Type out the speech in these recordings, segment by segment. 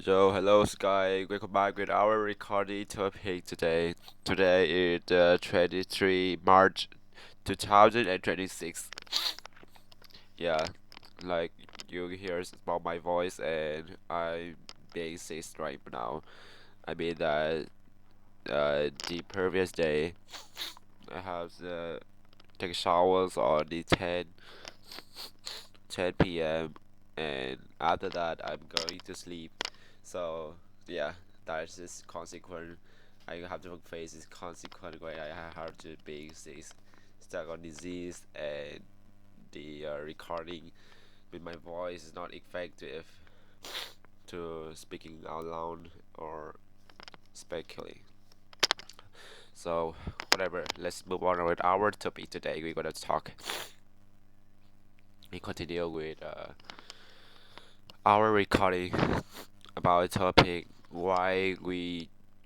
Hello Sky. Welcome back with our recording topic today. Today is 23 March 2026. Yeah, like you hear about my voice and I'm being sick right now. I mean that the previous day I have take showers on the 10 p.m. and after that I'm going to sleep. So yeah, that's just consequence. I have to face this consequence when I have to be sick, stuck on disease, and the recording with my voice is not effective to speaking out loud or speculate. So whatever, let's move on with our topic today. We're gonna talk. We continue with our recording about a topic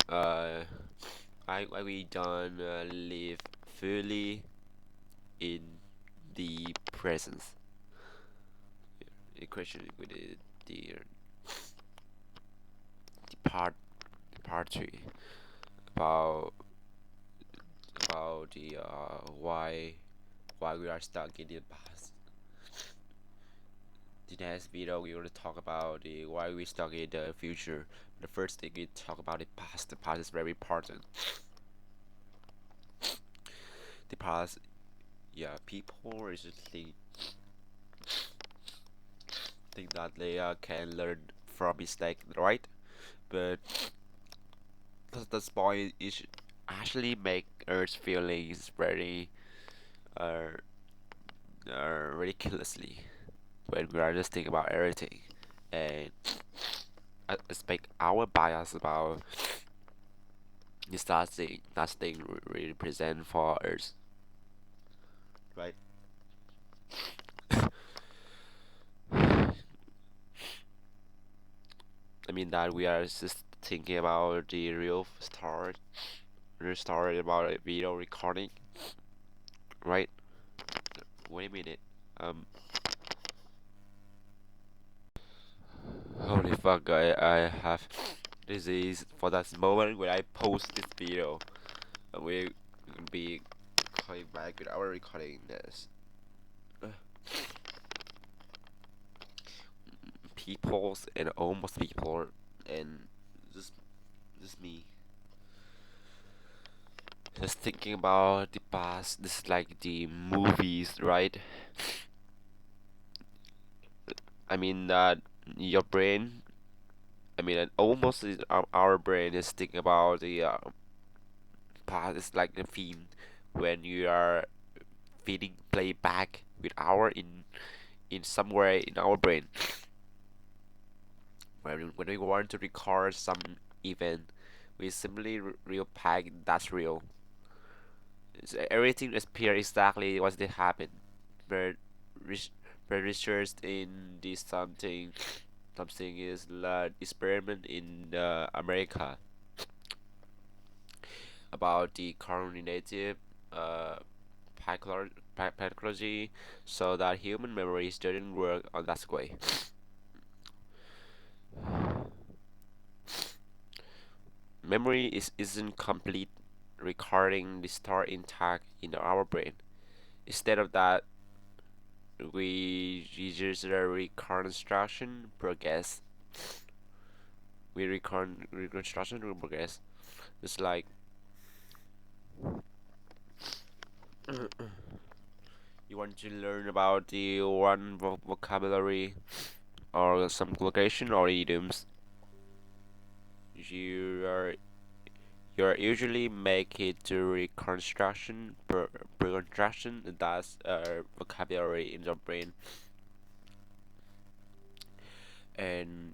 uh why we don't live fully in the presence. The question with the part three about the why we are stuck in the past. The next video we're gonna talk about the why we stuck in the future. The first thing we talk about the past. The past is very important. The past, yeah, people recently think that they can learn from mistake, right? But the point is actually make Earth's feelings very uh, ridiculously when we are just thinking about everything and expect our bias about this that thing really represent for Earth, right? I mean that we are just thinking about the real story about a video recording, right? Wait a minute. Um, Holy fuck! I have disease for that moment when I post this video. We'll be coming back with our recording this. Uh, Peoples and almost people and just just me. Just thinking about the past. This is like the movies, right? I mean that your brain. I mean, almost our brain is thinking about the past. It's like the theme when you are feeding playback with our in somewhere in our brain. When we want to record some event, we simply real pack that's real. Everything appear exactly what did happen, but res- but research in this something is like experiment in America about the cognitive uh pathology, so that human memories didn't work on that way. Memory isn't complete recording the story intact in our brain. Instead of that, we use the reconstruction progress. We reconstruction progress. It's like you want to learn about the one vocabulary or some location or idioms. You are you usually make it to reconstruction reconstruction that's vocabulary in your brain, and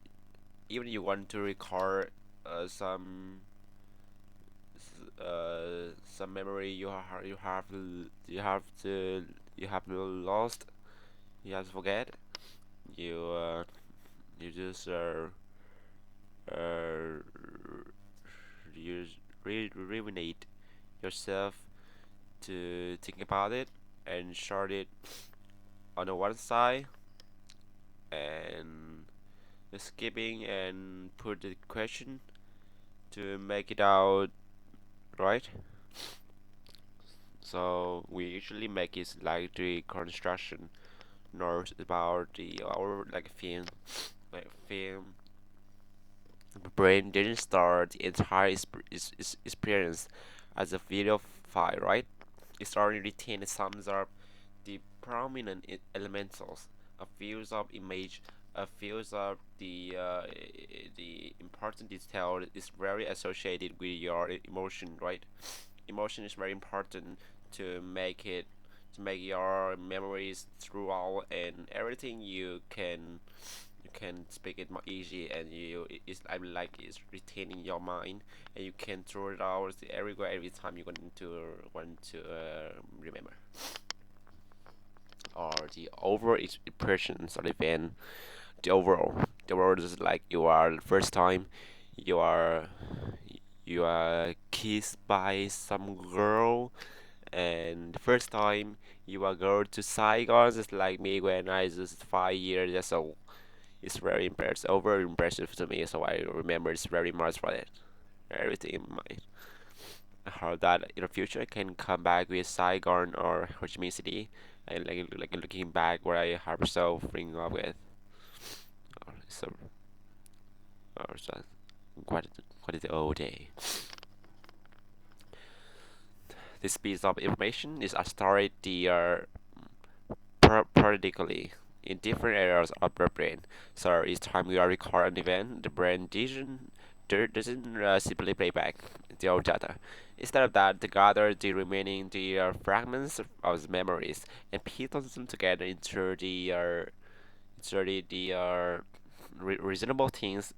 even you want to record some memory you have lost, you have to forget, you you just uh you rejuvenate yourself to think about it and short it on the one side and skipping and put the question to make it out right. So we usually make it like the construction knows about the our like film the brain didn't start the entire experience as a video file, right? It's already retained sums up the prominent elementals, a fuse of image, a fuse of the important detail is very associated with your emotion, right? Emotion is very important to make it to make your memories throughout and everything you can speak it more easy and it's I mean, like it's retaining your mind and you can throw it out everywhere every time you want to remember or the overall impressions of the event the overall is like you are the first time you are you are kissed by some girl and the first time you are go to Saigon just like me when I was just 5 years old. It's very impressive, over impressive to me. So I remember it's very much for it. Everything in mind. How that in the future I can come back with Saigon or Ho Chi Minh City, and like looking back where I have so bring up with. So, so quite the old day. This piece of information is stored the periodically in different areas of the brain. So each time you are record an event, the brain doesn't simply play back the old data. Instead of that, they gather the remaining fragments of the memories and piece them together into reasonable things,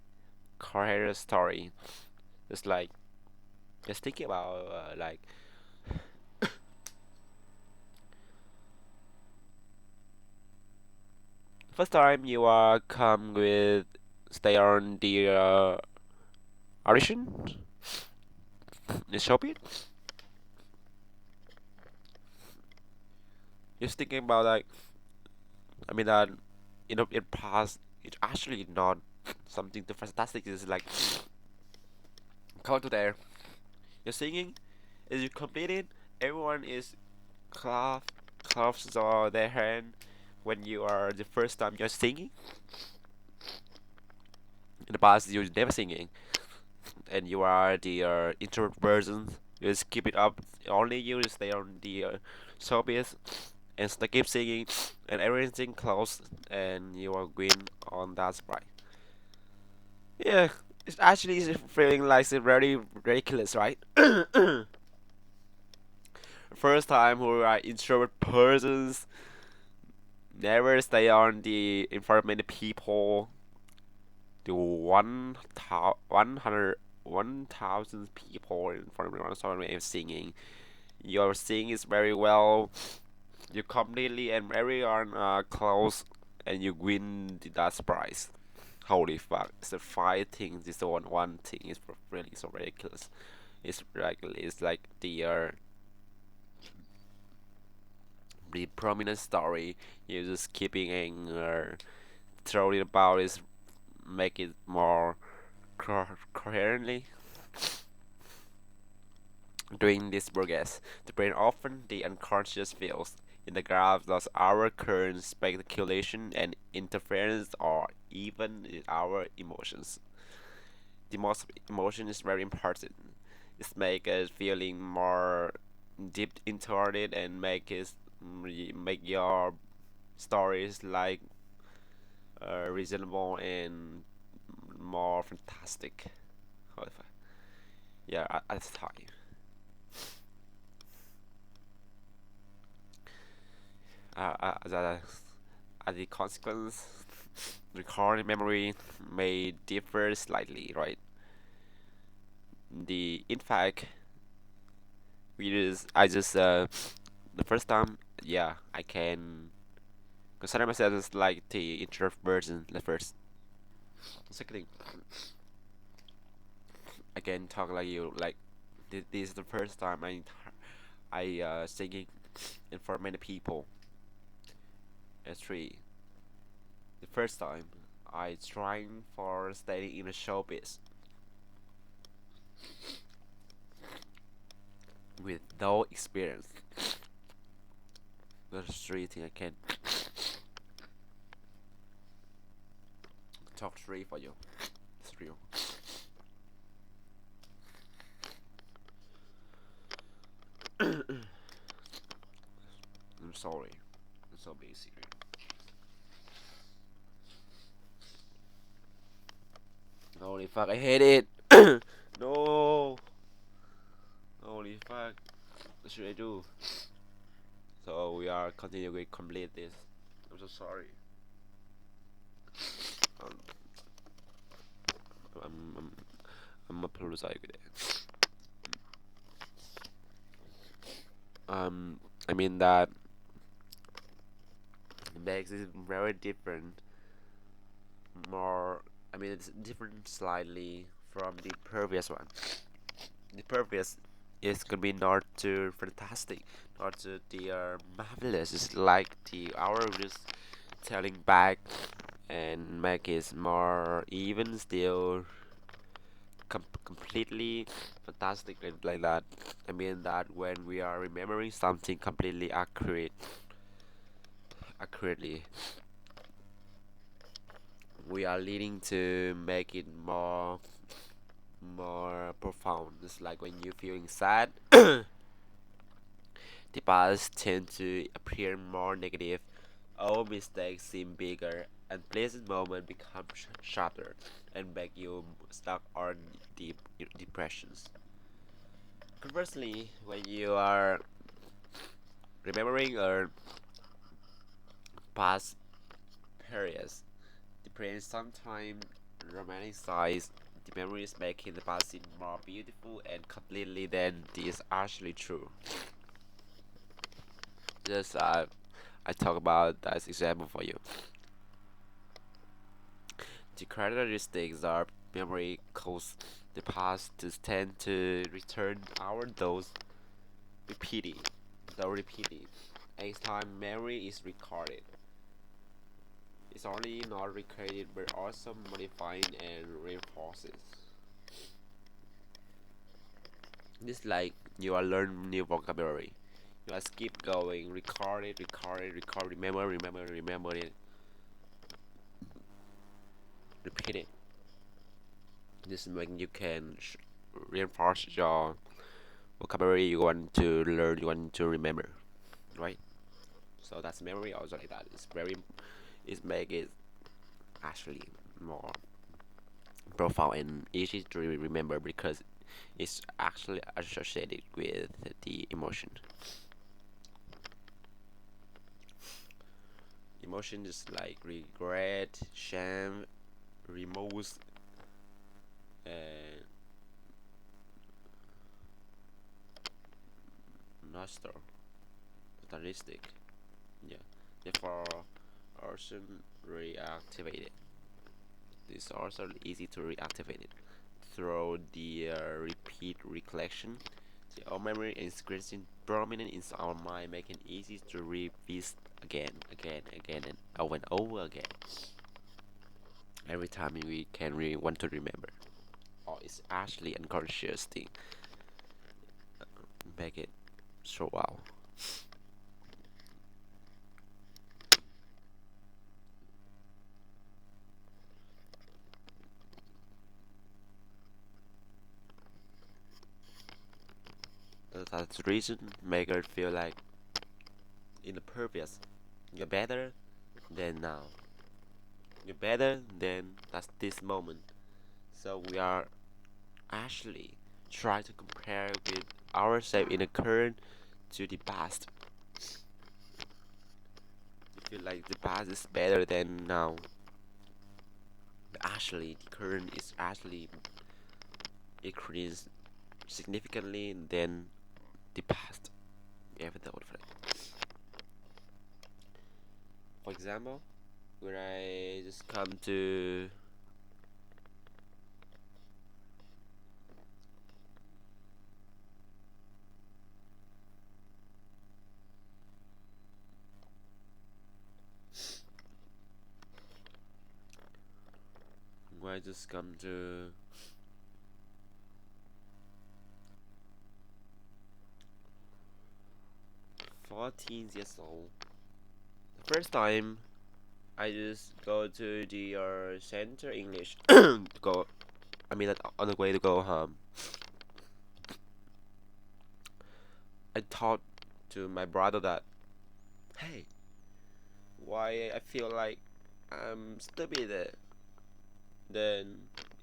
coherent story. It's like just thinking about like first time you come with stay on the audition in Shopee. Just thinking about like I mean that in past it's actually not something too fantastic. It's like come to there, you're singing, as you complete it, everyone is claps their hand when you are the first time you're singing. In the past you're never singing, and you are the introvert person. You just keep it up. Only you stay on the showbiz and keep singing, and everything close, and you are win on that sprite. Yeah, it's actually feeling like it's very ridiculous, right? First time who are introvert persons never stay on the in front of many people. The 1,000 people in front of one someone is singing. Your singing is very well. You completely and everyone are close, and you win the that prize. Holy fuck! It's the five things. It's the one thing. It's really so ridiculous. It's like the prominent story. You just keeping throwing about is make it more coherently. During this progress, the brain often the unconscious feels in the graph thus our current speculation and interference or even in our emotions. The most emotion is very important. It's make us feeling more deep into it and make your stories like reasonable and more fantastic. However, yeah, at the time. The, as a consequence, recording memory may differ slightly, right? In fact, I just the first time, yeah, I can consider myself as like the introvert version. The first, second thing, I can talk like you. Like this is the first time I singing in front of many people. Three, the first time I trying for staying in the showbiz with no experience. That's the three thing I can talk three for you. It's real. I'm sorry. I'm so being serious. Holy fuck, I hate it. No. Holy fuck. What should I do? So we are continuing to complete this. I'm so sorry. Um, I'm I'm I'm apologizing with it. I mean that makes it very different. More, I mean it's different slightly from the previous one. The previous is gonna be not too fantastic, not too the marvelous. It's like the our just telling back and make it more even still completely fantastic like that. I mean that when we are remembering something completely accurately, we are leading to make it more profound. It's like when you're feeling sad, the past tend to appear more negative. All mistakes seem bigger, and pleasant moments become sharper and make you stuck on deep depressions. Conversely, when you are remembering a past periods, the brain sometimes romanticizes the memories, making the past seem more beautiful and completely than this actually true. Just I talk about that example for you. The characteristics of memory cause the past to tend to return our those repeating, though repeating. Each time memory is recorded, it's only not recreated but also modified and reinforces. It's like you are learning new vocabulary. You just keep going, record, remember it, repeat it. This is when you can reinforce your vocabulary you want to learn, you want to remember, right? So that's memory also like that. It make it actually more profound and easy to remember because it's actually associated with the emotion. Emotion is like regret, shame, remorse, and nostalgia, fatalistic. Yeah, therefore, also reactivated. It's also easy to reactivate it through the repeat recollection. The old memory is increasing prominent in our mind, making it easy to revisit again, and over again. Every time we can want to remember, or it's actually unconscious thing, make it so wow. That's the reason make it feel like in the previous, you're better than now. You're better than that's this moment. So we are actually try to compare with ourselves in the current to the past. You feel like the past is better than now. But actually, the current is actually increased significantly than the past. You ever thought of it? For example, when I just come to just come to 14 years old. The first time I just go to the center English to go. I mean, on the way to go home, I thought to my brother that, hey, why I feel like I'm stupider than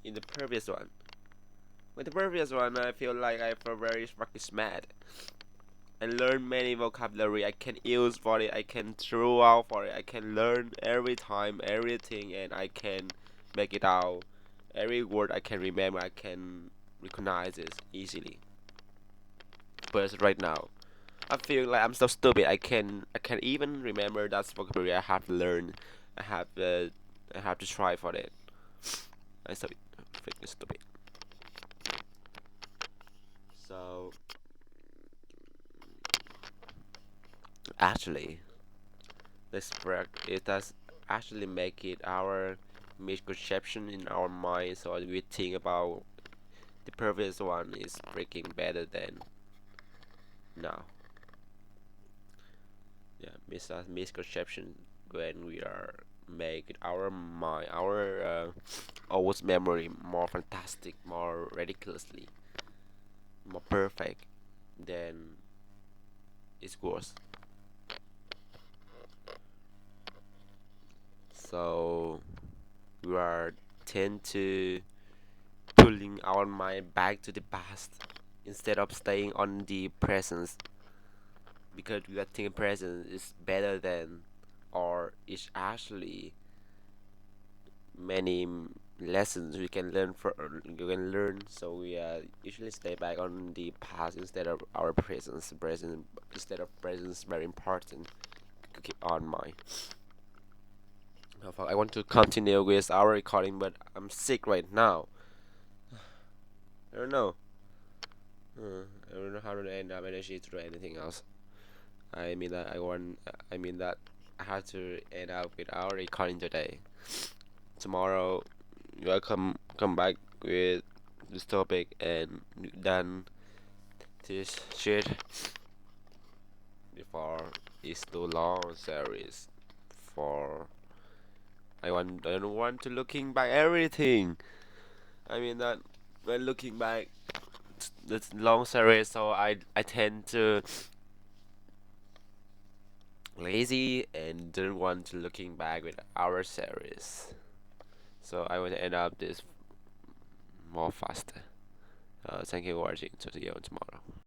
in the previous one. With the previous one, I feel like I feel very fucking smart. I learn many vocabulary I can use for it. I can throw out for it. I can learn every time everything, and I can make it out. Every word I can remember, I can recognize it easily. But right now, I feel like I'm so stupid. I can even remember that vocabulary I have to learn. I have uh, I have to try for it. I'm so freaking stupid. So actually, this break it does actually make it our misconception in our mind. So we think about the previous one is freaking better than now. Yeah, misconception when we are make our mind our old memory more fantastic, more ridiculously, more perfect than it was. So we are tend to pulling our mind back to the past instead of staying on the present, because we are thinking present is better than, or is actually many lessons we can learn for you can learn. So we usually stay back on the past instead of our present instead of present is very important to keep on mind. Oh, fuck, I want to continue with our recording, but I'm sick right now. I don't know. I don't know how to end up energy to do anything else. I mean that I want. I mean that I have to end up with our recording today. Tomorrow, we'll come back with this topic and done this shit before it's too long series. For I don't want to looking back everything. I mean that when looking back this long series, so I tend to lazy and don't want to looking back with our series. So I want to end up this more faster. Thank you for watching. So see you tomorrow.